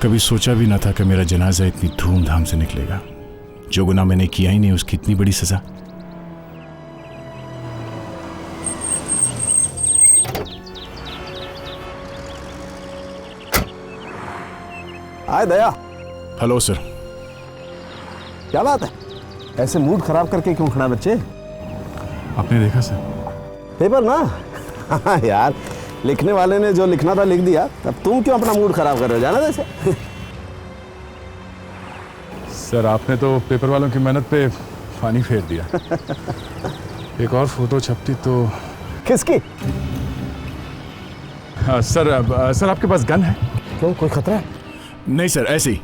कभी सोचा भी ना था कि मेरा जनाजा इतनी धूमधाम से निकलेगा। जो गुनाह मैंने किया ही नहीं उसकी इतनी बड़ी सजा। हाय दया। Hello sir. क्या बात है, ऐसे मूड खराब करके क्यों खड़ा बच्चे? आपने देखा सर पेपर ना? हाँ यार, लिखने वाले ने जो लिखना था लिख दिया, अब तुम क्यों अपना मूड खराब कर रहे हो? जाना जैसे। सर आपने तो पेपर वालों की मेहनत पे पानी फेर दिया। एक और फोटो छपती तो। किसकी? हाँ सर आपके पास गन है? क्यों, कोई खतरा है? नहीं सर, ऐसे ही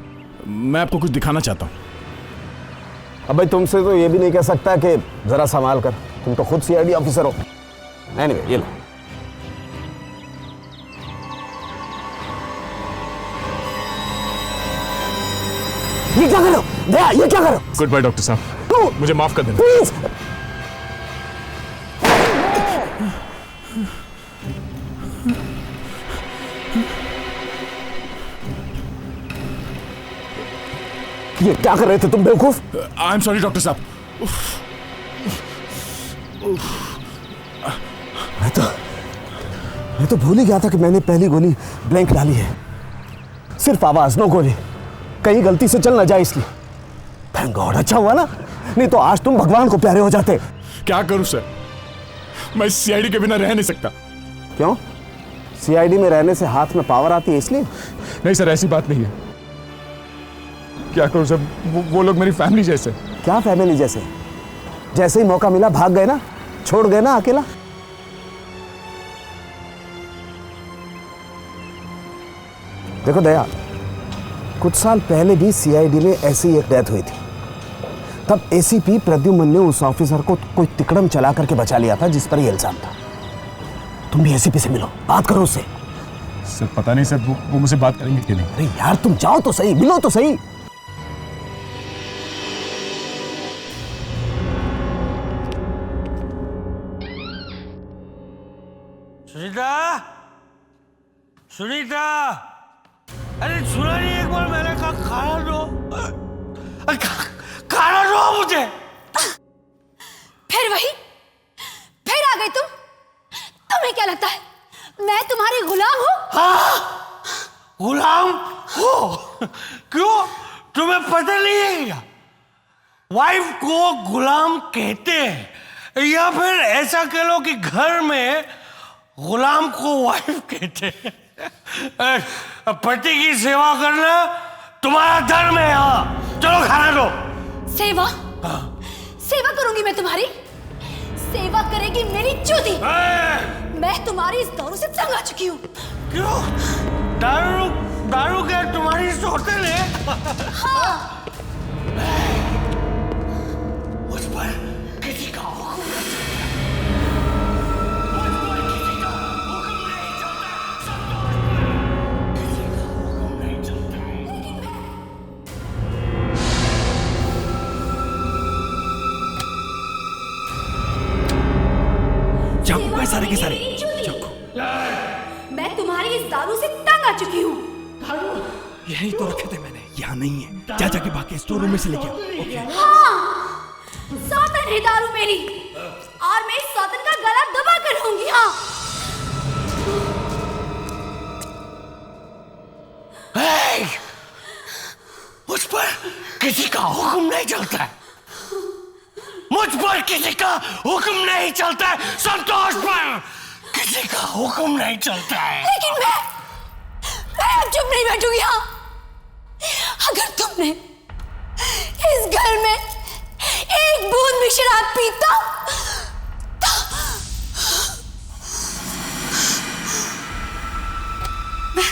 मैं आपको कुछ दिखाना चाहता हूँ। अब भाई तुमसे तो ये भी नहीं कह सकता कि जरा संभाल कर, तुम तो खुद सीआईडी ऑफिसर हो। एनीवे, ये लो। ये क्या कर रहे हो दया, ये क्या कर रहे हो? गुड बाय डॉक्टर साहब, मुझे माफ कर देना प्लीज। ये क्या कर रहे थे तुम बेवकूफ? आई एम सॉरी डॉक्टर साहब। मैं तो भूल ही गया था कि मैंने पहली गोली ब्लैंक डाली है। सिर्फ आवाज, नो गोली। कहीं गलती से चल ना जाए इसलिए। थैंक गॉड, अच्छा हुआ ना, नहीं तो आज तुम भगवान को प्यारे हो जाते। क्या करूं सर, मैं सीआईडी के बिना रह नहीं सकता। क्यों? सीआईडी में रहने से हाथ में पावर आती है इसलिए? नहीं सर, ऐसी बात नहीं है। क्या करूं सर, वो लोग मेरी फैमिली जैसे। क्या फैमिली जैसे? जैसे ही मौका मिला भाग गए ना, छोड़ गए ना अकेला। देखो दया, कुछ साल पहले भी सीआईडी में ऐसी एक डेथ हुई थी। तब एसीपी प्रद्युमन ने उस ऑफिसर को कोई तिकड़म चला करके बचा लिया था जिस पर ये इल्जाम था। तुम भी एसीपी से मिलो, बात करो उससे। सर पता नहीं सर, वो मुझसे बात करेंगे कि नहीं। अरे यार तुम जाओ तो सही, मिलो तो सही। सुनीता, सुनीता, अरे सुना नहीं एक बार मैंने कहा खाना दो, खाना दो मुझे। फिर वही, फिर आ गए तुम। तुम्हें क्या लगता है मैं तुम्हारी गुलाम हूँ? हाँ, गुलाम हो? क्यों, तुम्हें पता नहीं है क्या? वाइफ को गुलाम कहते हैं, या फिर ऐसा कह लो कि घर में गुलाम को वाइफ कहते हैं। पति की सेवा करना तुम्हारा धर्म है। हाँ चलो खाना दो। सेवा? सेवा करूंगी मैं तुम्हारी? सेवा करेगी मेरी चूती। मैं तुम्हारी इस दारू से तंग आ चुकी हूँ। क्यों? दारू दारू क्या तुम्हारी सौतेन है? हाँ। मुझ पर किसी का हुक्म नहीं चलता। चाकू है सारे के सारे। चाकू। मैं तुम्हारी इस दारू से तंग आ चुकी हूँ। यही तो रखे थे मैंने, यहाँ नहीं है। जा जाके बाकी स्टोर रूम में से लेके आओ। ओके। हाँ, सौतन है दारू मेरी, और मैं इस सौतन का गला दबा कर रहूंगी। हाँ। मुझ पर किसी का हुक्म नहीं चलता है। मुझ पर किसी का हुक्म नहीं चलता है। संतोष पर किसी का हुक्म नहीं चलता है। लेकिन मैं अब चुप नहीं बैठूंगी। हाँ, अगर तुमने इस घर में एक बूंद भी शराब पीता तो मैं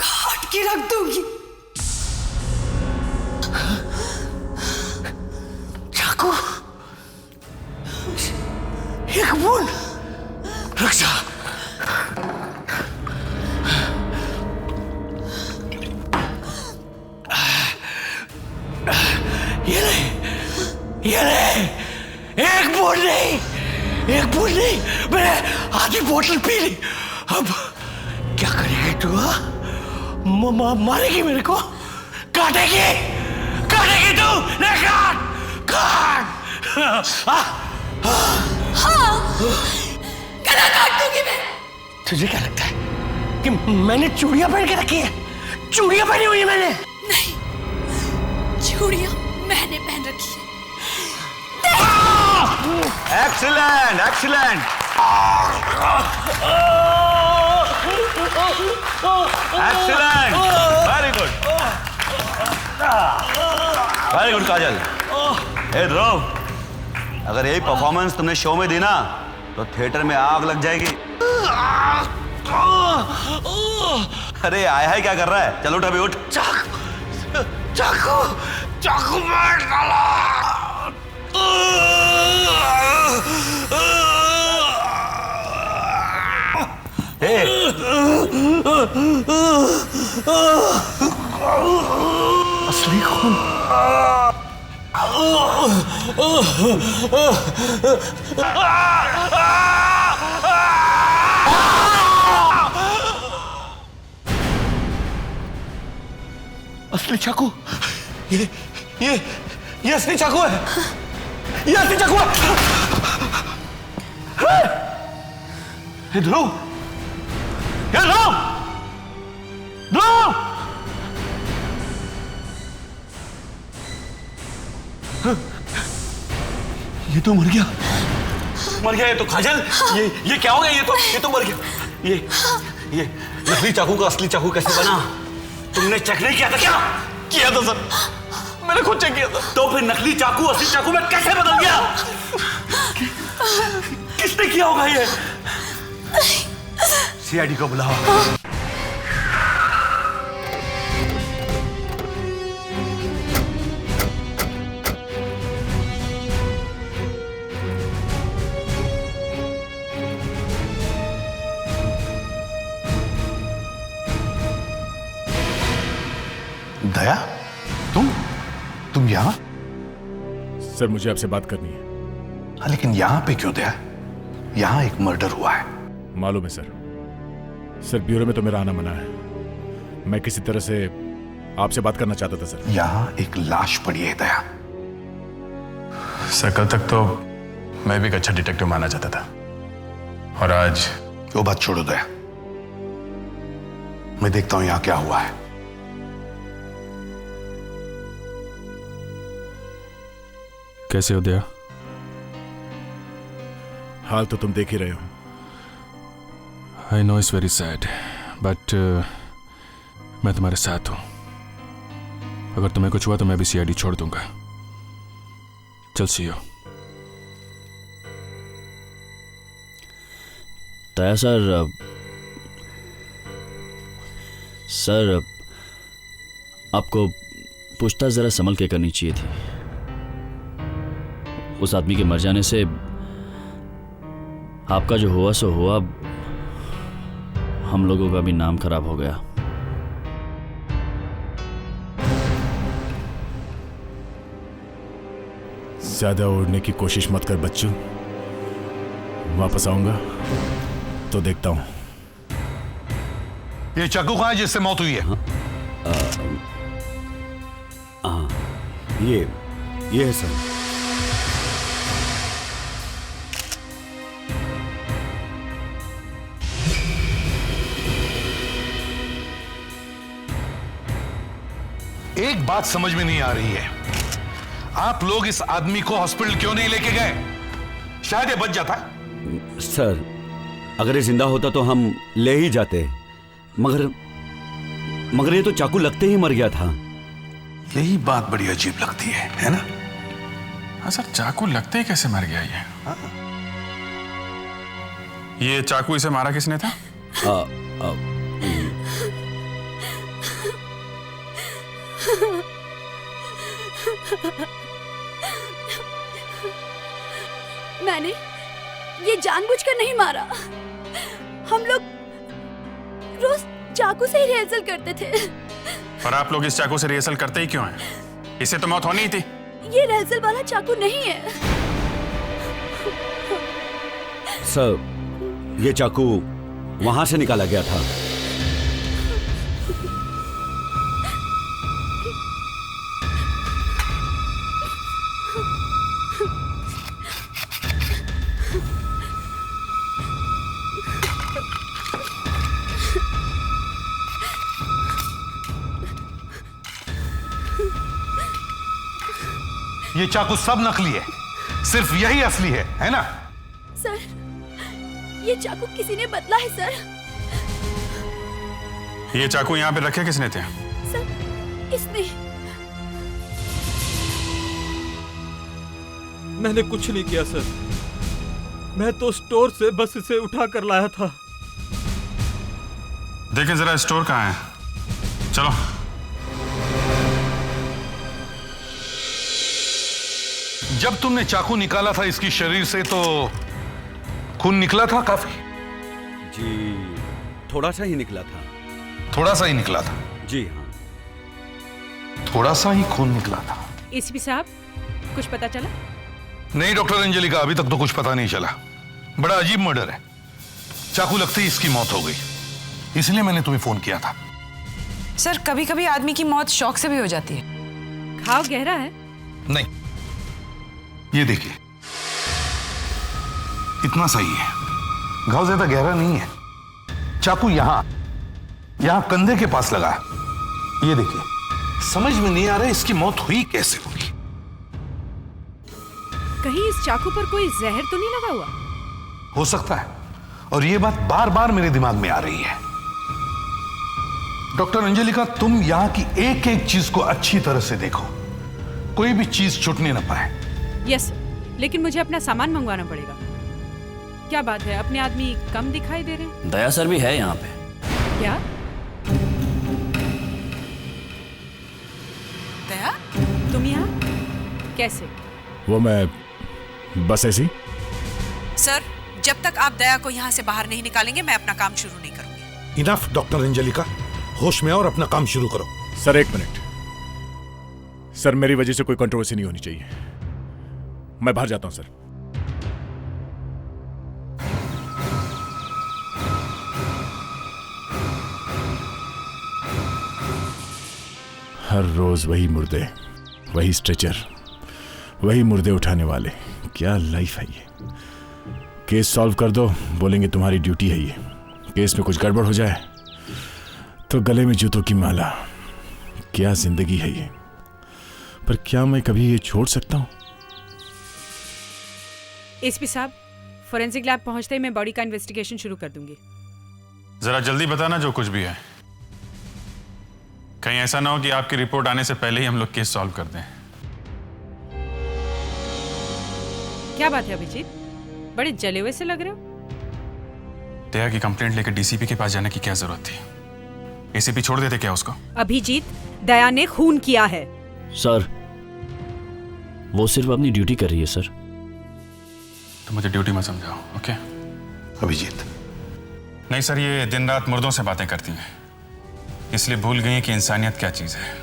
काट के रख दूंगी। चाकू, एक बूंद रख जा। ये ले, एक बूंद नहीं, मैंने आधी बोतल पी ली। अब क्या करेगी तू? मारेगी मेरे को? काटेगी तू? नहीं, काट। हाँ, गला काट दूंगी मैं। तुझे क्या लगता है कि मैंने चूड़ियां पहन के रखी है? चूड़ियां पहनी हुई है मैंने। नहीं, चूड़ियां मैंने पहन रखी है। Excellent excellent excellent, very good Kajal. ए ध्रुव, अगर यही परफॉर्मेंस तुमने शो में दी ना तो थिएटर में आग लग जाएगी। अरे आया है, क्या कर रहा है? चलो उठ, अभी उठ। चाकू मार डाला। असली खून। असली चाकू। ये असली चाकू है। ये असली चाकू है। ध्रुव, ये तो मर गया। ये तो काजल। ये क्या हो गया? ये तो मर गया। ये नकली चाकू का असली चाकू कैसे बना? तुमने चेक नहीं किया था क्या? किया था सर, मैंने खुद चेक किया था। तो फिर नकली चाकू असली चाकू में कैसे बदल गया? किसने किया होगा ये? सीआईडी को बुलाओ। दया, तुम यहां? सर मुझे आपसे बात करनी है। लेकिन यहां पे क्यों दया? यहां एक मर्डर हुआ है। मालूम है सर। सर ब्यूरो में तो मेरा आना मना है। मैं किसी तरह से आपसे बात करना चाहता था सर। यहां एक लाश पड़ी है दया। सर कल तक तो मैं भी एक अच्छा डिटेक्टिव माना चाहता था, और आज वो बात छोड़ो दया, मैं देखता हूं यहां क्या हुआ है। कैसे हो दया? हाल तो तुम देख ही रहे हो। I know it's very sad, but मैं तुम्हारे साथ हूं। अगर तुम्हें कुछ हुआ तो मैं भी सीआईडी छोड़ दूंगा। चल सी हो। दया सर, आपको पूछताछ जरा संभल के करनी चाहिए थी। उस आदमी के मर जाने से आपका जो हुआ सो हुआ, हम लोगों का भी नाम खराब हो गया। ज्यादा उड़ने की कोशिश मत कर बच्चू। वापस आऊंगा तो देखता हूं। ये चाकू कहां है जिससे मौत हुई है? ये है सर। एक बात समझ में नहीं आ रही है, आप लोग इस आदमी को हॉस्पिटल क्यों नहीं लेके गए? शायद ये बच जाता। सर, अगर ये जिंदा होता तो हम ले ही जाते, मगर ये तो चाकू लगते ही मर गया था। यही बात बड़ी अजीब लगती है ना? हाँ सर, चाकू लगते ही कैसे मर गया ये चाकू इसे मारा किसने था? मैंने ये जानबूझकर नहीं मारा। हम लोग रोज चाकू से ही रिहर्सल करते थे। और आप लोग इस चाकू से रिहर्सल करते ही क्यों हैं? इसे तो मौत होनी ही थी। ये रिहर्सल वाला चाकू नहीं है। सर, ये चाकू वहां से निकाला गया था। ये चाकू सब नकली है, सिर्फ यही असली है ना? सर, ये चाकू किसी ने बदला है सर। ये चाकू यहाँ पे रखे किसने थे? सर, इसने। मैंने कुछ नहीं किया सर, मैं तो स्टोर से बस इसे उठा कर लाया था। देखें जरा स्टोर कहाँ है, चलो। जब तुमने चाकू निकाला था इसकी शरीर से तो खून निकला था काफी? जी थोड़ा सा ही निकला था। थोड़ा सा ही निकला था? जी हाँ, थोड़ा सा ही खून निकला था। एसीपी साहब, कुछ पता चला? नहीं डॉक्टर अंजलिका, अभी तक तो कुछ पता नहीं चला। बड़ा अजीब मर्डर है, चाकू लगते ही इसकी मौत हो गई, इसलिए मैंने तुम्हें फोन किया था। सर, कभी कभी आदमी की मौत शौक से भी हो जाती है। घाव गहरा है? नहीं, ये देखिए, इतना सही है, घाव ज्यादा गहरा नहीं है। चाकू यहां कंधे के पास लगा, ये देखिए। समझ में नहीं आ रहा इसकी मौत हुई कैसे होगी। कहीं इस चाकू पर कोई जहर तो नहीं लगा हुआ? हो सकता है, और ये बात बार बार मेरे दिमाग में आ रही है। डॉक्टर अंजलिका, तुम यहां की एक एक चीज को अच्छी तरह से देखो, कोई भी चीज छूटने ना पाए। यस, लेकिन मुझे अपना सामान मंगवाना पड़ेगा। क्या बात है, अपने आदमी कम दिखाई दे रहे हैं? दया सर भी है यहाँ पे। क्या? दया, तुम यहाँ कैसे? वो मैं बस ऐसी। सर, जब तक आप दया को यहाँ से बाहर नहीं निकालेंगे मैं अपना काम शुरू नहीं करूंगी। इनफ डॉक्टर अंजलिका, होश में और अपना काम शुरू करो। सर एक मिनट, सर मेरी वजह से कोई कंट्रोवर्सी नहीं होनी चाहिए, मैं बाहर जाता हूं सर। हर रोज वही मुर्दे, वही स्ट्रेचर, वही मुर्दे उठाने वाले। क्या लाइफ है ये। केस सॉल्व कर दो, बोलेंगे तुम्हारी ड्यूटी है ये। केस में कुछ गड़बड़ हो जाए तो गले में जूतों की माला। क्या जिंदगी है ये। पर क्या मैं कभी ये छोड़ सकता हूं? एसपी साहब, फोरेंसिक लैब पहुंचते ही मैं बॉडी का इन्वेस्टिगेशन शुरू कर दूंगी। जरा जल्दी बताना जो कुछ भी है, कहीं ऐसा ना हो कि आपकी रिपोर्ट आने से पहले ही हम लोग केस सॉल्व कर दें। क्या बात है अभिजीत, बड़े जले हुए से लग रहे हो? दया की कंप्लेंट लेकर डीसीपी के पास जाने की क्या जरूरत थी? एसीपी छोड़ देते क्या उसको? अभिजीत, दया ने खून किया है। सर, वो सिर्फ अपनी ड्यूटी कर रही है सर। तो मुझे ड्यूटी मत समझाओ, ओके? अभिजीत, नहीं सर, ये दिन रात मुर्दों से बातें करती हैं, इसलिए भूल गई कि इंसानियत क्या चीज है।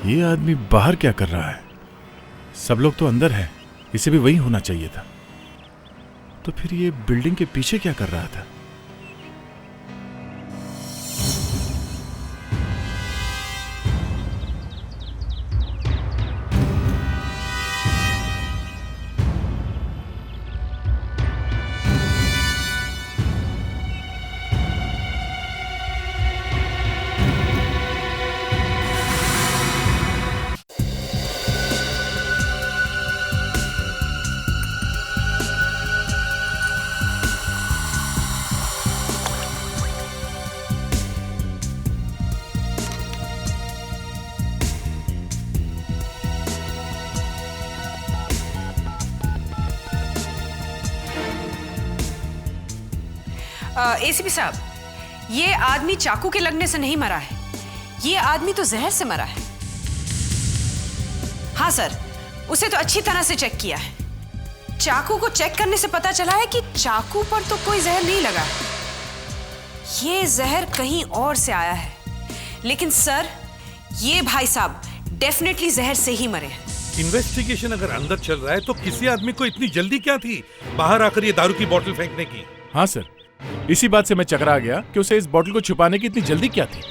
ये आदमी बाहर क्या कर रहा है? सब लोग तो अंदर है, इसे भी वही होना चाहिए था। तो फिर ये बिल्डिंग के पीछे क्या कर रहा था? एसीपी साहब, ये आदमी चाकू के लगने से नहीं मरा है, ये आदमी तो जहर से मरा है। हाँ सर, उसे तो अच्छी तरह से चेक किया है। चाकू को चेक करने से पता चला है कि चाकू पर तो कोई जहर नहीं लगा, ये जहर कहीं और से आया है। लेकिन सर, ये भाई साहब डेफिनेटली जहर से ही मरे हैं। इन्वेस्टिगेशन अगर अंदर चल रहा है तो किसी आदमी को इतनी जल्दी क्या थी बाहर आकर ये दारू की बोतल फेंकने की? हाँ सर, इसी बात से मैं चकरा गया कि उसे इस बोतल को छुपाने की इतनी जल्दी क्या थी।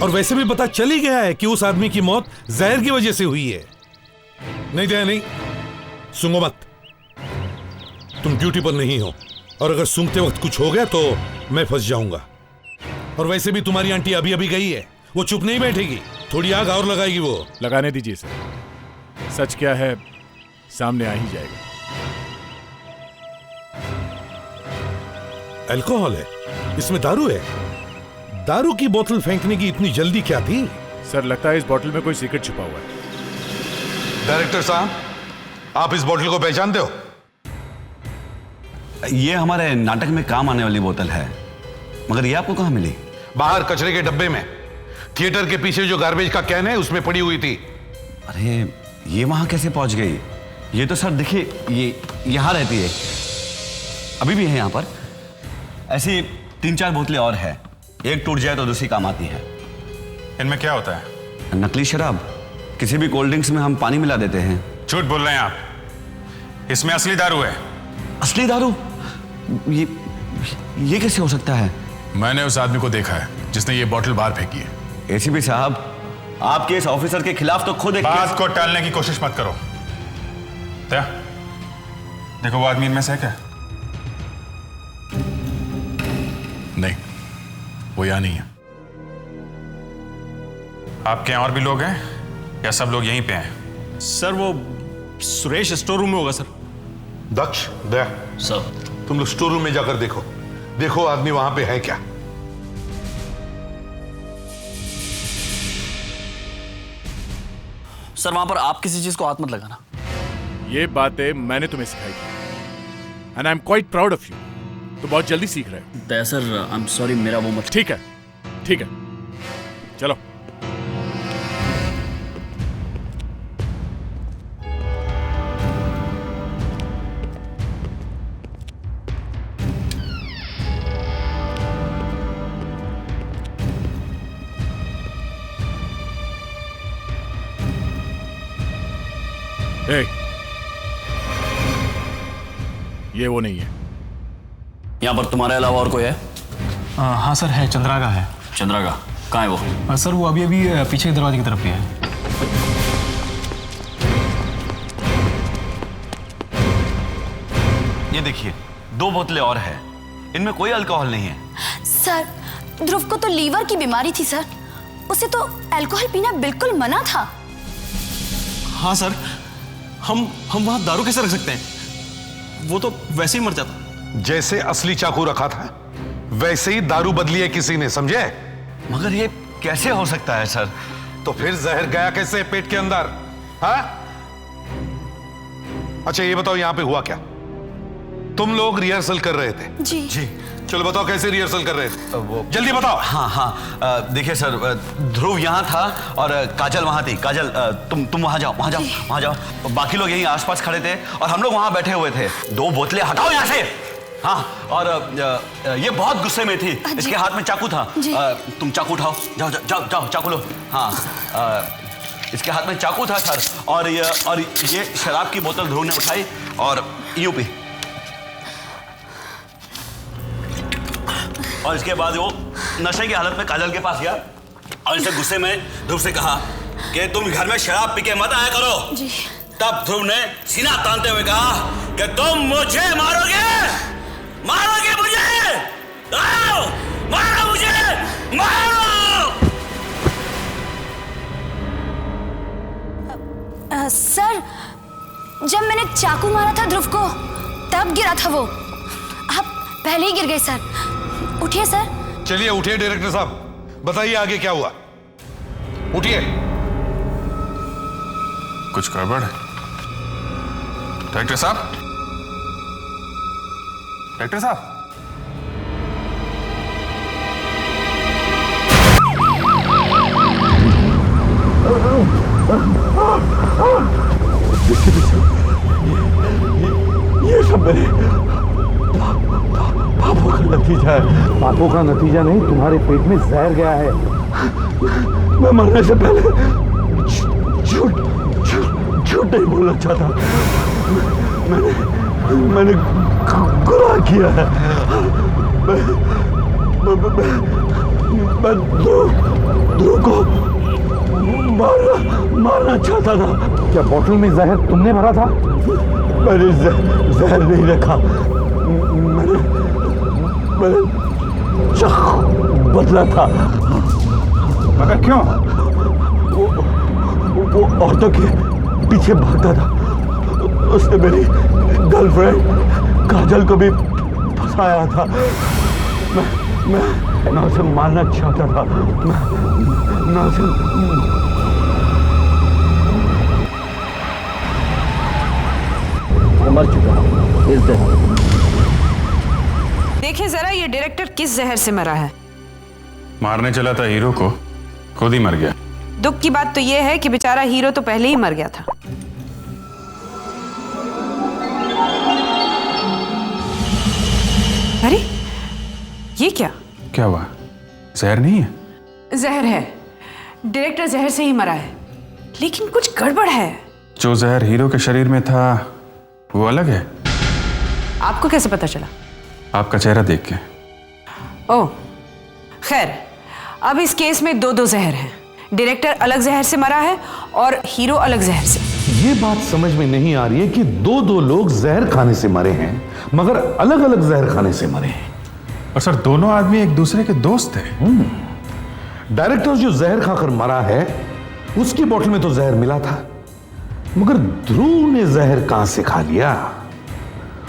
और वैसे भी पता चल ही गया है कि उस आदमी की मौत जहर की वजह से हुई है। नहीं दया नहीं, सूंघो मत, तुम ड्यूटी पर नहीं हो, और अगर सूंघते वक्त कुछ हो गया तो मैं फंस जाऊंगा। और वैसे भी तुम्हारी आंटी अभी अभी गई है, वो चुप नहीं बैठेगी, थोड़ी आग और लगाएगी। वो लगाने दीजिए सर, सच क्या है सामने आ ही जाएगा। अल्कोहल है, इसमें दारू है। दारू की बोतल फेंकने की इतनी जल्दी क्या थी? सर लगता है इस बोतल में कोई सीक्रेट छुपा हुआ है। डायरेक्टर साहब, आप इस बोतल को पहचानते हो? ये हमारे नाटक में काम आने वाली बोतल है, मगर ये आपको कहाँ मिली? बाहर कचरे के डब्बे में, थिएटर के पीछे जो गार्बेज का कैन है उसमें पड़ी हुई थी। अरे ये वहां कैसे पहुंच गई? ये तो सर देखिए, ये यहां रहती है, अभी भी है यहां पर। ऐसी 3-4 बोतलें और है, एक टूट जाए तो दूसरी काम आती है। इनमें क्या होता है? नकली शराब, किसी भी कोल्ड ड्रिंक्स में हम पानी मिला देते हैं। झूठ बोल रहे हैं आप, इसमें असली दारू है। असली दारू? ये कैसे हो सकता है? मैंने उस आदमी को देखा है जिसने ये बोतल बाहर फेंकी है। एसीपी साहब, आपके इस ऑफिसर के खिलाफ तो खुद एक बात को टालने की कोशिश मत करो। क्या देखो, वो आदमी इनमें से है क्या? नहीं, वो यहाँ नहीं है। आपके यहाँ और भी लोग हैं या सब लोग यहीं पे हैं? सर वो सुरेश स्टोर रूम में होगा सर। दक्ष, दया, सर तुम लोग स्टोर रूम में जाकर देखो आदमी वहां पे है क्या। सर वहां पर आप किसी चीज को हाथ मत लगाना। ये बातें मैंने तुम्हें सिखाई थी, and I am quite proud of you. तो बहुत जल्दी सीख रहे हो। दया सर, आई एम सॉरी, मेरा वो मत। ठीक है, ठीक है, चलो। ये वो नहीं है। यहाँ पर तुम्हारे अलावा और कोई है? हाँ सर है, चंद्रा का है। चंद्रा का कहाँ है वो? सर वो अभी पीछे के दरवाजे की तरफ ही है। ये देखिए, 2 बोतलें और है, इनमें कोई अल्कोहल नहीं है। सर ध्रुव को तो लीवर की बीमारी थी सर, उसे तो अल्कोहल पीना बिल्कुल मना था। हाँ सर, हम वहां दारू कैसे रख सकते हैं? वो तो वैसे ही मर जाता। जैसे असली चाकू रखा था वैसे ही दारू बदली है किसी ने, समझे? मगर ये कैसे हो सकता है सर? तो फिर जहर गया कैसे पेट के अंदर? हाँ? अच्छा ये बताओ, यहां पे हुआ क्या? तुम लोग रिहर्सल कर रहे थे? जी। चलो बताओ कैसे रिहर्सल कर रहे थे? जल्दी बताओ। हाँ, देखिए सर, ध्रुव यहाँ था और काजल वहाँ थी। काजल, तुम वहाँ जाओ, वहाँ जाओ। बाकी लोग यहीं आसपास खड़े थे और हम लोग वहाँ बैठे हुए थे। 2 बोतलें हटाओ यहाँ से। हाँ, और ये बहुत गुस्से में थी, इसके हाथ में चाकू था। तुम चाकू उठाओ, जाओ चाकू लो। हाँ, इसके हाथ में चाकू था सर, और ये शराब की बोतल ध्रुव ने उठाई और यूं पी। और इसके बाद वो नशे की हालत में काजल के पास गया और इसे गुस्से में ध्रुव से कहा कि तुम घर में शराब पी के मत आया करो। जी। तब ध्रुव ने सीना तानते हुए कहा कि तुम मुझे मारोगे मुझे, मारो मुझे, मारो। सर जब मैंने चाकू मारा था ध्रुव को तब गिरा था वो, आप पहले ही गिर गए सर। उठिए सर। चलिए उठिए डायरेक्टर साहब, बताइए आगे क्या हुआ। उठिए। कुछ गड़बड़ है? डायरेक्टर साहब, डायरेक्टर साहब, ये सब मेरे पापों का नतीजा है। आंखों का नतीजा नहीं, तुम्हारे पेट में जहर गया है। मैं मरने से पहले झूठ नहीं बोलना चाहता। मैंने गुनाह किया है। मैं ध्रुव को मारना चाहता था। क्या बोतल में जहर तुमने भरा था? मैंने जहर नहीं रखा। मैंने चाकू बदला था। मगर क्यों? वो औरतों के पीछे भागता था। उसने मेरी गर्लफ्रेंड काजल को भी फंसाया था। मैं उसे मारना चाहता था। मैं उसे मर चुका इस जहर। देखिए जरा ये डायरेक्टर किस जहर से मरा है। मारने चला था हीरो को, खुद ही मर गया। दुख की बात तो ये है कि बेचारा हीरो तो पहले ही मर गया था। अरे ये क्या क्या हुआ? जहर नहीं है? जहर है। डायरेक्टर जहर से ही मरा है, लेकिन कुछ गड़बड़ है। जो जहर हीरो के शरीर में था वो अलग है। आपको कैसे पता चला? आपका चेहरा देख के। ओह खैर, अब इस केस में दो जहर हैं। डायरेक्टर अलग जहर से मरा है और हीरो अलग जहर से। ये बात समझ में नहीं आ रही है कि दो लोग जहर खाने से मरे हैं, मगर अलग अलग जहर खाने से मरे हैं। और सर दोनों आदमी एक दूसरे के दोस्त थे। डायरेक्टर जो जहर खाकर मरा है उसकी बोतल में तो जहर मिला था, मगर ध्रुव ने जहर कहां से खा लिया?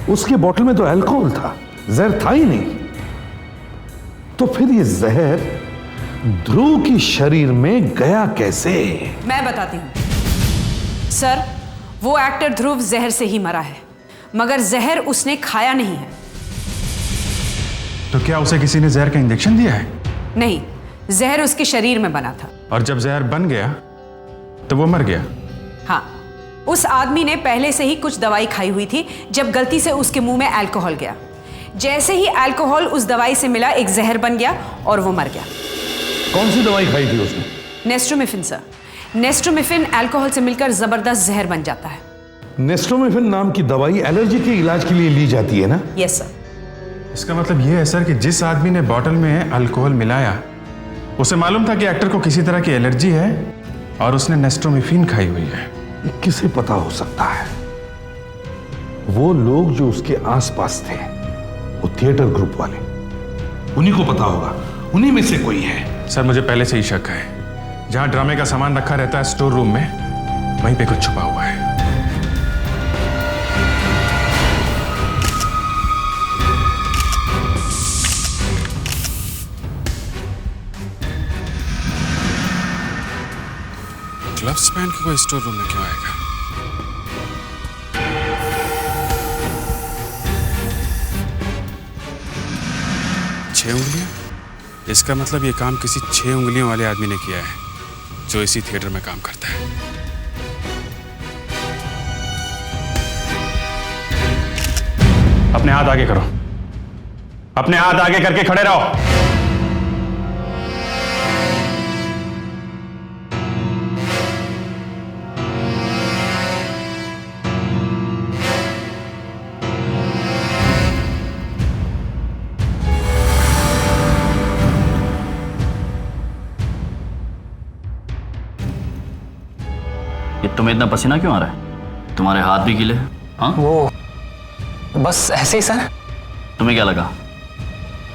उसकी बोतल में तो अल्कोहल था, जहर था ही नहीं। तो फिर ये जहर ध्रुव की शरीर में गया कैसे? मैं बताती हूं सर। वो एक्टर ध्रुव जहर से ही मरा है, मगर जहर उसने खाया नहीं है। तो क्या उसे किसी ने जहर का इंजेक्शन दिया है? नहीं, जहर उसके शरीर में बना था। और जब जहर बन गया तो वो मर गया। हाँ, उस आदमी ने पहले से ही कुछ दवाई खाई हुई थी जब गलती से उसके मुंह में अल्कोहल गया। जैसे ही अल्कोहल उस दवाई से मिला, एक जहर बन गया और वो मर गया। कौन सी दवाई खाई थी उसने? नेस्ट्रोमिफिन सर। नेस्ट्रोमिफिन अल्कोहल से मिलकर जबरदस्त जहर बन जाता है। नेस्ट्रोमिफिन नाम की दवाई एलर्जी के इलाज के लिए ली जाती है ना? Yes sir. इसका मतलब यह है सर कि जिस आदमी ने बॉटल में अल्कोहल मिलाया उसे मालूम था कि एक्टर को किसी तरह की एलर्जी है और उसने नेस्ट्रोमिफिन खाई हुई है। किसे पता हो सकता है? वो लोग जो उसके आसपास थे, वो थिएटर ग्रुप वाले, उन्हीं को पता होगा, उन्हीं में से कोई है। सर मुझे पहले से ही शक है, जहां ड्रामे का सामान रखा रहता है स्टोर रूम में, वहीं पे कुछ छुपा हुआ है। ग्लव्स पहन के कोई स्टोर रूम में क्यों आएगा? छह उंगलियां? इसका मतलब ये काम किसी 6 उंगलियों वाले आदमी ने किया है जो इसी थिएटर में काम करता है। अपने हाथ आगे करो, अपने हाथ आगे करके खड़े रहो। तुम्हें इतना पसीना क्यों आ रहा है? तुम्हारे हाथ भी गीले हैं? हाँ? वो बस ऐसे ही सर। तुम्हें क्या लगा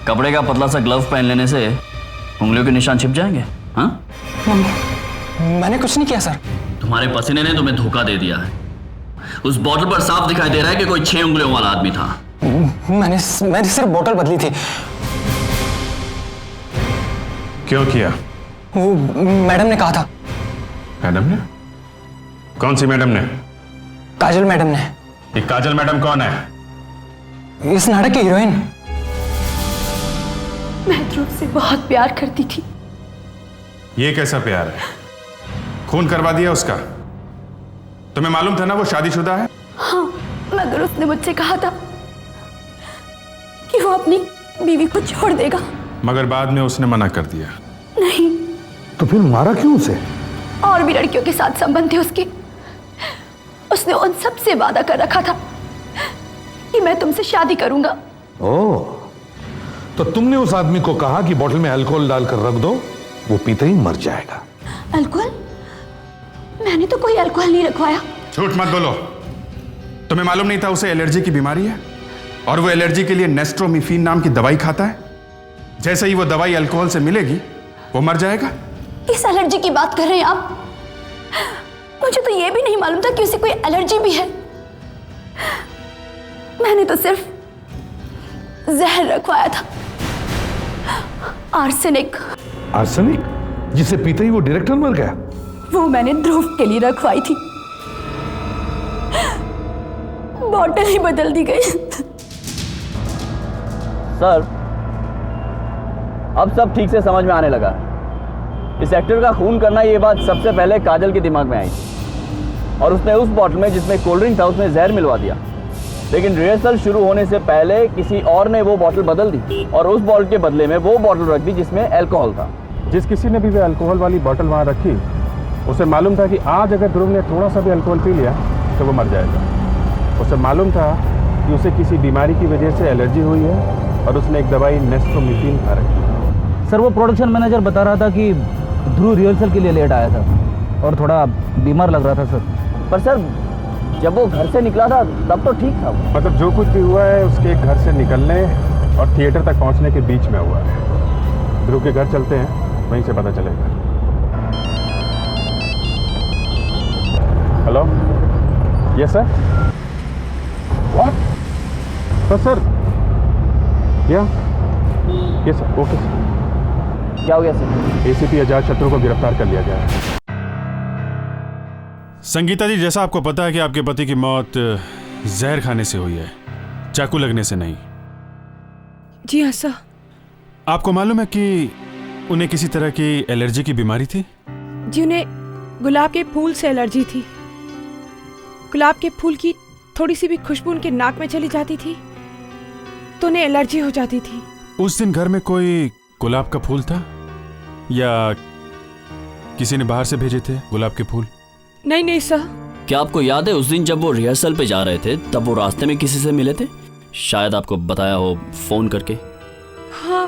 कपड़े का पतला सा ग्लव पहन लेने से उंगलियों के निशान छिप जाएंगे? हाँ? मैंने कुछ नहीं किया सर। तुम्हारे पसीने ने तुम्हें धोखा दे दिया है। उस बोतल पर साफ दिखाई दे रहा है कि कोई 6 उंगलियों वाला आदमी था। मैंने सिर्फ बोतल बदली थी। क्यों किया? वो मैडम ने कहा था। मैडम ने? कौन सी मैडम ने? काजल मैडम ने। ये काजल मैडम कौन है? इस नाटक की हीरोइन। मैं ध्रुव से बहुत प्यार करती थी। ये कैसा प्यार है? खून करवा दिया उसका? तुम्हें मालूम था ना वो शादीशुदा है? हाँ, मगर उसने मुझसे कहा था कि वो अपनी बीवी को छोड़ देगा। मगर बाद में उसने मना कर दिया। नहीं। तो फिर मारा क्यों उसे? और भी लड़कियों के साथ संबंध थे उसके। उसने उन सब से वादा कर रखा था कि मैं तुमसे शादी करूंगा। ओह, तो तुमने उस आदमी को कहा कि बोतल में अल्कोहल डालकर रख दो, वो पीते ही मर जाएगा। अल्कोहल? मैंने तो कोई अल्कोहल नहीं रखवाया। झूठ मत बोलो। तुम्हें मालूम नहीं था उसे एलर्जी की बीमारी है और वो एलर्जी के लिए नेस्ट्रोमिफिन नाम की दवाई खाता है। जैसे ही वो दवाई अल्कोहल से मिलेगी वो मर जाएगा। किस एलर्जी की बात कर रहे हैं आप? मुझे तो ये भी नहीं मालूम था कि उसे कोई एलर्जी भी है। मैंने तो सिर्फ जहर रखवाया था, आर्सेनिक। आर्सेनिक? जिसे पीते ही वो डायरेक्टर मर गया? वो मैंने ध्रुव के लिए रखवाई थी। बॉटल ही बदल दी गई। सर, अब सब ठीक से समझ में आने लगा। इस एक्टर का खून करना, ये बात सबसे पहले काजल के दिमाग में आई थी और उसने उस बॉटल में जिसमें कोल्ड ड्रिंक था उसमें जहर मिलवा दिया। लेकिन रिहर्सल शुरू होने से पहले किसी और ने वो बॉटल बदल दी और उस बॉटल के बदले में वो बॉटल रख दी जिसमें अल्कोहल था। जिस किसी ने भी वह अल्कोहल वाली बॉटल वहां रखी, उसे मालूम था कि आज अगर ध्रुव ने थोड़ा सा भी अल्कोहल पी लिया तो वो मर जाएगा। उसे मालूम था कि उसे किसी बीमारी की वजह से एलर्जी हुई है और उसने एक दवाई नेस्ट्रोमिफिन खा रखी। सर, वो प्रोडक्शन मैनेजर बता रहा था कि ध्रुव रिहर्सल के लिए लेट आया था और थोड़ा बीमार लग रहा था सर। पर सर, जब वो घर से निकला था तब तो ठीक था। मतलब जो कुछ भी हुआ है उसके घर से निकलने और थिएटर तक पहुंचने के बीच में हुआ है। ध्रुव के घर चलते हैं, वहीं से पता चलेगा। Hello, yes sir. What? Sir या यस सर, ओके सर। क्या हो गया सर? एसीपी आजाद शत्रु को गिरफ्तार कर लिया गया है। संगीता जी, जैसा आपको पता है कि आपके पति की मौत जहर खाने से हुई है, चाकू लगने से नहीं। जी हाँ सर। आपको मालूम है कि उन्हें किसी तरह की एलर्जी की बीमारी थी? जी, उन्हें गुलाब के फूल से एलर्जी थी। गुलाब के फूल की थोड़ी सी भी खुशबू उनके नाक में चली जाती थी तो उन्हें एलर्जी हो जाती थी। उस दिन घर में कोई गुलाब का फूल था या किसी ने बाहर से भेजे थे गुलाब के फूल? नहीं नहीं सर। क्या आपको याद है उस दिन जब वो रिहर्सल पे जा रहे थे तब वो रास्ते में किसी से मिले थे? शायद आपको बताया हो फोन करके। हाँ,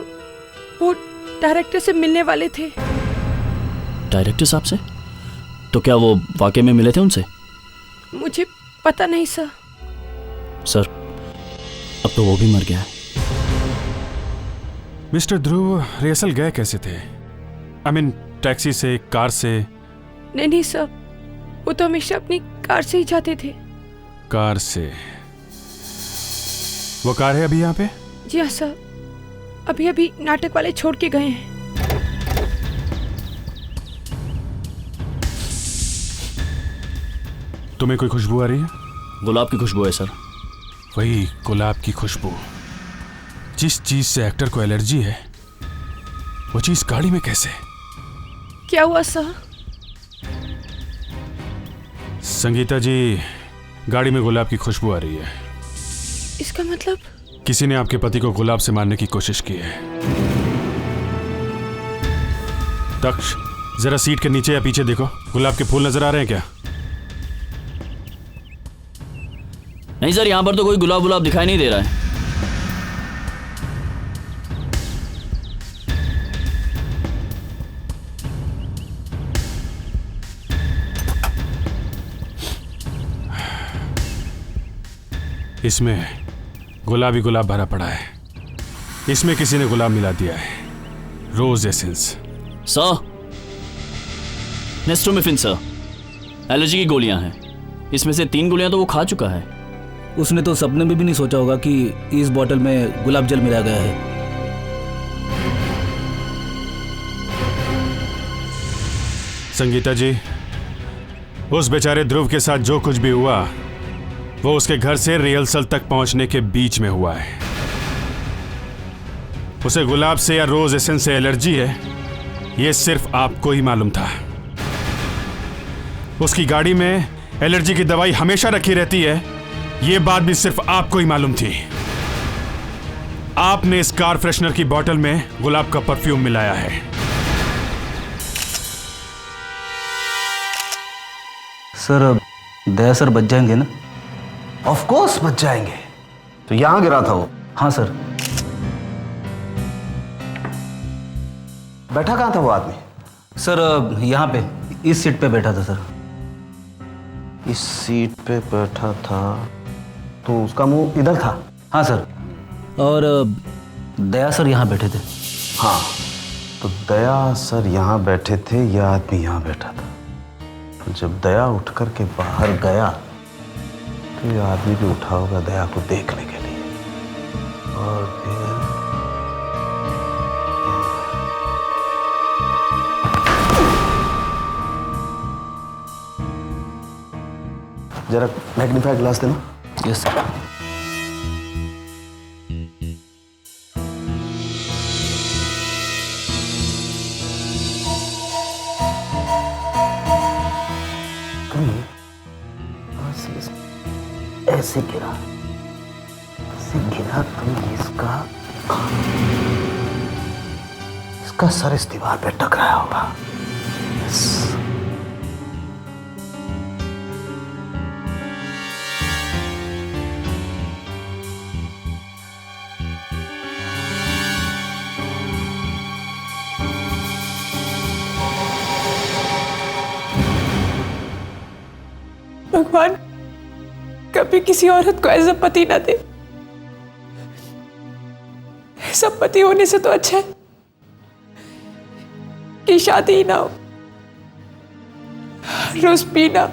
वो डायरेक्टर से मिलने वाले थे। डायरेक्टर साहब से? तो क्या वो वाकई में मिले थे उनसे? मुझे पता नहीं सर। सर, अब तो वो भी मर गया है। मिस्टर ध्रुव रिहर्सल गए कैसे थे? आई मीन टैक्सी से, कार से? नहीं नहीं सर, वो तो हमेशा अपनी कार से ही जाते थे। कार से? वो कार है अभी यहाँ पे? जी हाँ सर, अभी अभी नाटक वाले छोड़ के गए हैं। तुम्हें कोई खुशबू आ रही है? गुलाब की खुशबू है सर। वही गुलाब की खुशबू। जिस चीज से एक्टर को एलर्जी है वो चीज गाड़ी में कैसे? क्या हुआ सर? संगीता जी, गाड़ी में गुलाब की खुशबू आ रही है। इसका मतलब? किसी ने आपके पति को गुलाब से मारने की कोशिश की है। दक्ष, जरा सीट के नीचे या पीछे देखो, गुलाब के फूल नजर आ रहे हैं क्या? नहीं सर, यहां पर तो कोई गुलाब दिखाई नहीं दे रहा है। इसमें गुलाबी गुलाब भरा पड़ा है। इसमें किसी ने गुलाब मिला दिया है। रोज एसेंस। सर, नेस्ट्रोमिफिन सर, एलर्जी की गोलियां हैं। इसमें से 3 गोलियां तो वो खा चुका है। उसने तो सपने में भी नहीं सोचा होगा कि इस बोतल में गुलाब जल मिलाया गया है। संगीता जी, उस बेचारे ध्रुव के साथ जो कुछ भी हुआ वो उसके घर से रिहर्सल तक पहुंचने के बीच में हुआ है। उसे गुलाब से या रोज एसेंस से एलर्जी है, ये सिर्फ आपको ही मालूम था। उसकी गाड़ी में एलर्जी की दवाई हमेशा रखी रहती है, ये बात भी सिर्फ आपको ही मालूम थी। आपने इस कार फ्रेशनर की बोतल में गुलाब का परफ्यूम मिलाया है। सर दया सर बच जाएंगे ना? ऑफ कोर्स बच जाएंगे। तो यहां गिरा था वो? हाँ सर। बैठा कहां था वो आदमी? सर यहाँ पे इस सीट पे बैठा था सर। इस सीट पे बैठा था तो उसका मुंह इधर था? हाँ सर। और दया सर यहाँ बैठे थे। हाँ, तो दया सर यहाँ बैठे थे, यह आदमी यहाँ बैठा था। तो जब दया उठ कर के बाहर गया तो यह आदमी भी उठा होगा दया को देखने के लिए, और फिर जरा मैग्नीफायर ग्लास देना। Yes sir. ऐसे गिरा तो इसका सर इस दीवार पे टकराया होगा। भगवान कभी किसी औरत को ऐसा पति ना दे। ऐसा पति होने से तो अच्छा है कि शादी ही ना हो। रोज पीना,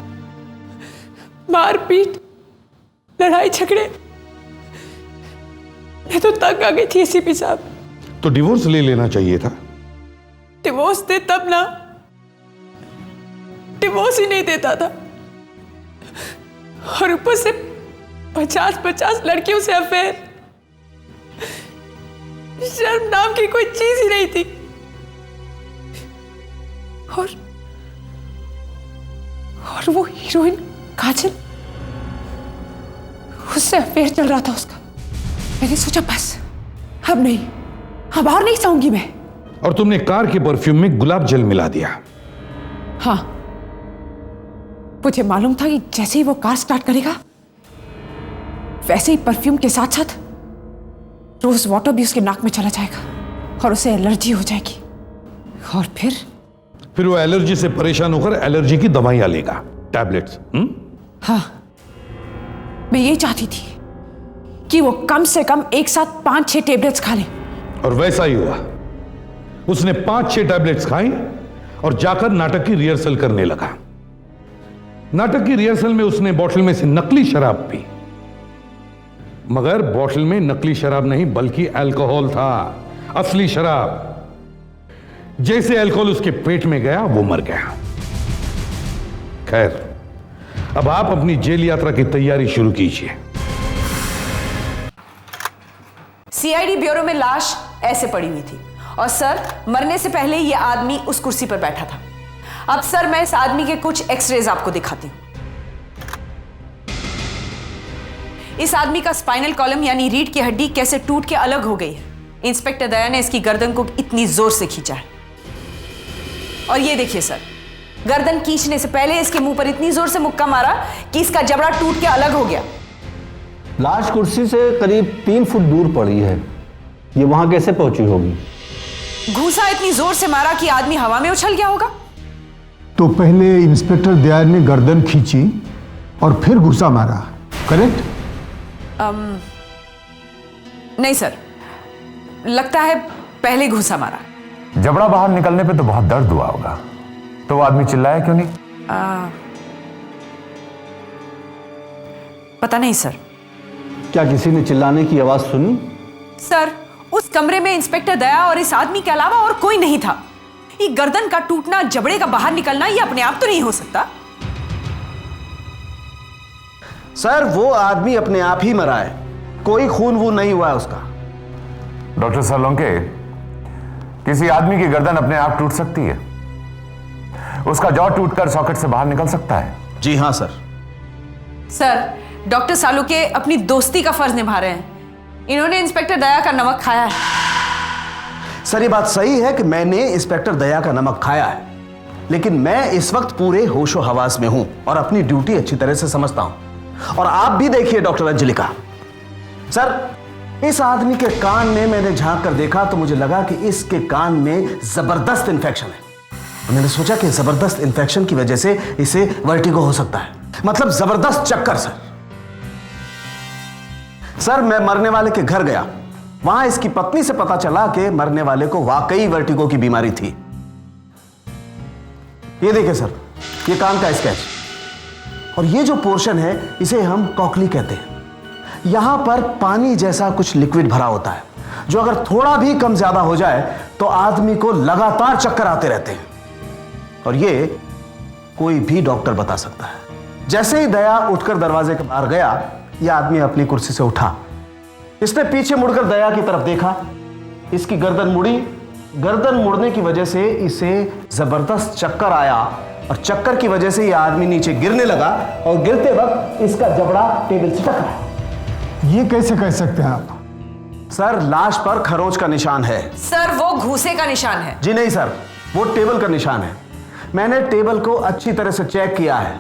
मारपीट, लड़ाई झगड़े। मैं तो तंग आ गई थी एसीपी साहब। तो डिवोर्स ले लेना चाहिए था। डिवोर्स दे तब ना, डिवोर्स ही नहीं देता था, और ऊपर से 50-50 लड़कियों से अफेयर। शर्म नाम की कोई चीज ही नहीं थी। और वो हीरोइन काजल, उससे अफेयर चल रहा था उसका। मैंने सोचा बस अब नहीं, अब और नहीं चाहूंगी मैं। और तुमने कार के परफ्यूम में गुलाब जल मिला दिया। हाँ, मुझे मालूम था कि जैसे ही वो कार स्टार्ट करेगा वैसे ही परफ्यूम के साथ साथ रोज वाटर भी उसके नाक में चला जाएगा और उसे एलर्जी हो जाएगी। और फिर वो एलर्जी से परेशान होकर एलर्जी की दवाइयां लेगा, टैबलेट्स। हाँ, मैं ये चाहती थी कि वो कम से कम एक साथ 5-6 टैबलेट्स खा ले। और वैसा ही हुआ। उसने 5-6 टैबलेट्स खाई और जाकर नाटक की रिहर्सल करने लगा। नाटक की रिहर्सल में उसने बोतल में से नकली शराब पी, मगर बोतल में नकली शराब नहीं बल्कि अल्कोहल था, असली शराब। जैसे अल्कोहल उसके पेट में गया वो मर गया। खैर, अब आप अपनी जेल यात्रा की तैयारी शुरू कीजिए। सीआईडी ब्यूरो में लाश ऐसे पड़ी हुई थी और सर मरने से पहले यह आदमी उस कुर्सी पर बैठा था। अब सर मैं इस आदमी के कुछ एक्सरेज आपको दिखाती हूं। इस आदमी का स्पाइनल कॉलम यानी रीढ़ की हड्डी कैसे टूट के अलग हो गई है। इंस्पेक्टर दया ने इसकी गर्दन को इतनी जोर से खींचा है, और ये देखिए सर, गर्दन खींचने से पहले इसके मुंह पर इतनी जोर से मुक्का मारा कि इसका जबड़ा टूट के अलग हो गया। लाश कुर्सी से करीब 3 फुट दूर पड़ी है, ये वहां कैसे पहुंची होगी? घूसा इतनी जोर से मारा कि आदमी हवा में उछल गया होगा। तो पहले इंस्पेक्टर दया ने गर्दन खींची और फिर घुसा मारा, करेक्ट? नहीं सर, लगता है पहले घूसा मारा। जबड़ा बाहर निकलने पे तो बहुत दर्द हुआ होगा, तो वो आदमी चिल्लाया क्यों नहीं? पता नहीं सर। क्या किसी ने चिल्लाने की आवाज सुनी? सर, उस कमरे में इंस्पेक्टर दया और इस आदमी के अलावा और कोई नहीं था। ये गर्दन का टूटना, जबड़े का बाहर निकलना, ये अपने आप तो नहीं हो सकता। सर, वो आदमी अपने आप ही मरा है, कोई खून वून नहीं हुआ है उसका। डॉक्टर सालोंके, किसी आदमी की गर्दन अपने आप टूट सकती है, उसका जॉ टूटकर सॉकेट से बाहर निकल सकता है। जी हाँ सर। सर, डॉक्टर सालुके अपनी दोस्ती का फर्ज निभा रहे हैं। इन्होंने इंस्पेक्टर दया का नमक खाया है। सर, ये बात सही है कि मैंने इंस्पेक्टर दया का नमक खाया है, लेकिन मैं इस वक्त पूरे होशो हवास में हूं और अपनी ड्यूटी अच्छी तरह से समझता हूं। और आप भी देखिए डॉक्टर अंजलिका, सर इस आदमी के कान में मैंने झांक कर देखा तो मुझे लगा कि इसके कान में जबरदस्त इंफेक्शन है। मैंने सोचा कि जबरदस्त इंफेक्शन की वजह से इसे वर्टिगो हो सकता है, मतलब जबरदस्त चक्कर। सर मैं मरने वाले के घर गया, वहां इसकी पत्नी से पता चला कि मरने वाले को वाकई वर्टिगो की बीमारी थी। ये देखिए सर, ये कान का स्केच, और ये जो पोर्शन है इसे हम कॉकली कहते हैं। यहां पर पानी जैसा कुछ लिक्विड भरा होता है, जो अगर थोड़ा भी कम ज्यादा हो जाए तो आदमी को लगातार चक्कर आते रहते हैं, और ये कोई भी डॉक्टर बता सकता है। जैसे ही दया उठकर दरवाजे के बाहर गया, यह आदमी अपनी कुर्सी से उठा, इसने पीछे मुड़कर दया की तरफ देखा, इसकी गर्दन मुड़ी। गर्दन मुड़ने की वजह से इसे जबरदस्त चक्कर आया, और चक्कर की वजह से यह आदमी नीचे गिरने लगा, और गिरते वक्त इसका जबड़ा टेबल से टकराया। ये कैसे कह सकते हैं आप? सर लाश पर खरोंच का निशान है। सर वो घूसे का निशान है। जी नहीं सर, वो टेबल का निशान है। मैंने टेबल को अच्छी तरह से चेक किया है,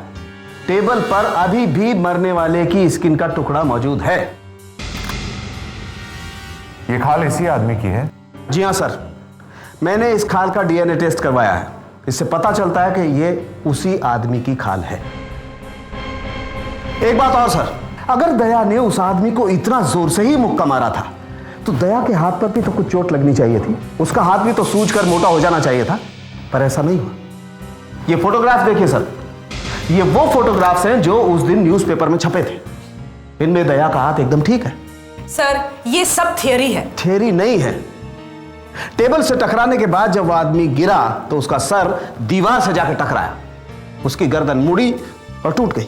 टेबल पर अभी भी मरने वाले की स्किन का टुकड़ा मौजूद है। ये खाल इसी आदमी की है? जी हाँ सर, मैंने इस खाल का डीएनए टेस्ट करवाया है। इससे पता चलता है कि ये उसी आदमी की खाल है। एक बात और सर, अगर दया ने उस आदमी को इतना जोर से ही मुक्का मारा था तो दया के हाथ पर भी तो कुछ चोट लगनी चाहिए थी, उसका हाथ भी तो सूजकर मोटा हो जाना चाहिए था, पर ऐसा नहीं हुआ। ये फोटोग्राफ देखिए सर, ये वो फोटोग्राफ्स हैं जो उस दिन न्यूज़पेपर में छपे थे। इनमें दया का हाथ एकदम ठीक है। सर ये सब थियरी है। थियरी नहीं है। टेबल से टकराने के बाद जब वो आदमी गिरा तो उसका सर दीवार से जाकर टकराया, उसकी गर्दन मुड़ी और टूट गई,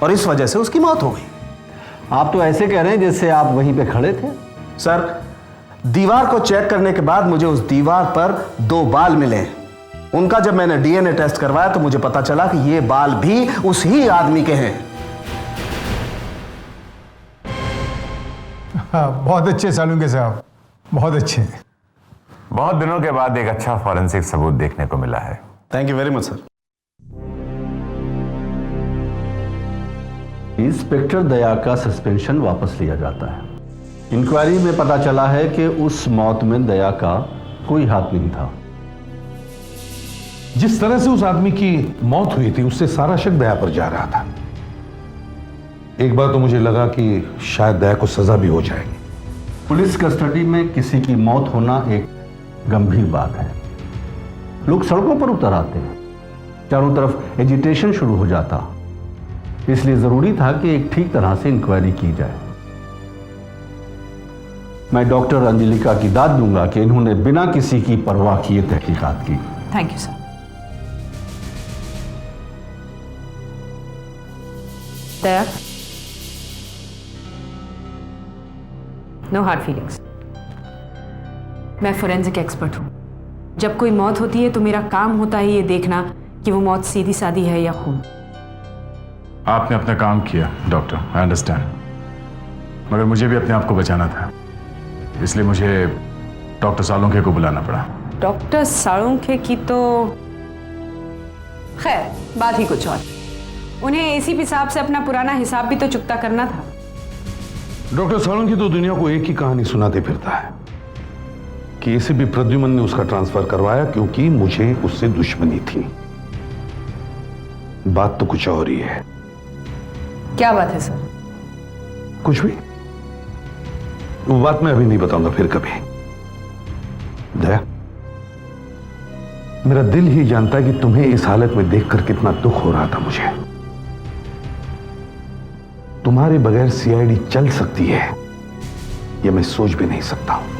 और इस वजह से उसकी मौत हो गई। आप तो ऐसे कह रहे हैं जैसे आप वहीं पे खड़े थे। सर दीवार को चेक करने के बाद मुझे उस दीवार पर 2 बाल मिले। उनका जब मैंने डीएनए टेस्ट करवाया तो मुझे पता चला कि ये बाल भी उस ही आदमी के हैं। हाँ, बहुत अच्छे सालुंके साहब, बहुत अच्छे। बहुत दिनों के बाद एक अच्छा फॉरेंसिक सबूत देखने को मिला है। Thank you very much sir. Inspector Daya का सस्पेंशन वापस लिया जाता है। इंक्वायरी में पता चला है कि उस मौत में दया का कोई हाथ नहीं था। जिस तरह से उस आदमी की मौत हुई थी उससे सारा शक दया पर जा रहा था। एक बार तो मुझे लगा कि शायद दया को सजा भी हो जाएगी। पुलिस कस्टडी में किसी की मौत होना एक गंभीर बात है। लोग सड़कों पर उतर आते हैं, चारों तरफ एजिटेशन शुरू हो जाता, इसलिए जरूरी था कि एक ठीक तरह से इंक्वायरी की जाए। मैं डॉक्टर अंजलिका की दाद दूंगा कि इन्होंने बिना किसी की परवाह किए तहकीकात की। Thank you sir. Daya, no hard feelings. मैं फोरेंसिक एक्सपर्ट हूं। जब कोई मौत होती है तो मेरा काम होता है ये देखना कि वो मौत सीधी सादी है या खून। आपने अपना काम किया डॉक्टर, आई अंडरस्टैंड, मगर मुझे भी अपने आप को बचाना था, इसलिए मुझे डॉक्टर सालुंखे को बुलाना पड़ा। डॉक्टर सालुंखे की तो खैर बात ही कुछ और। उन्हें एसीपी साहब से अपना पुराना हिसाब भी तो चुकता करना था। डॉक्टर सालुंखे तो दुनिया को एक ही कहानी सुनाते फिरता है कि एसीपी प्रद्युमन ने उसका ट्रांसफर करवाया क्योंकि मुझे उससे दुश्मनी थी। बात तो कुछ और ही है। क्या बात है सर? कुछ भी, वो बात मैं अभी नहीं बताऊंगा, फिर कभी। दया, मेरा दिल ही जानता है कि तुम्हें इस हालत में देखकर कितना दुख हो रहा था मुझे। तुम्हारे बगैर सीआईडी चल सकती है, यह मैं सोच भी नहीं सकता हूं।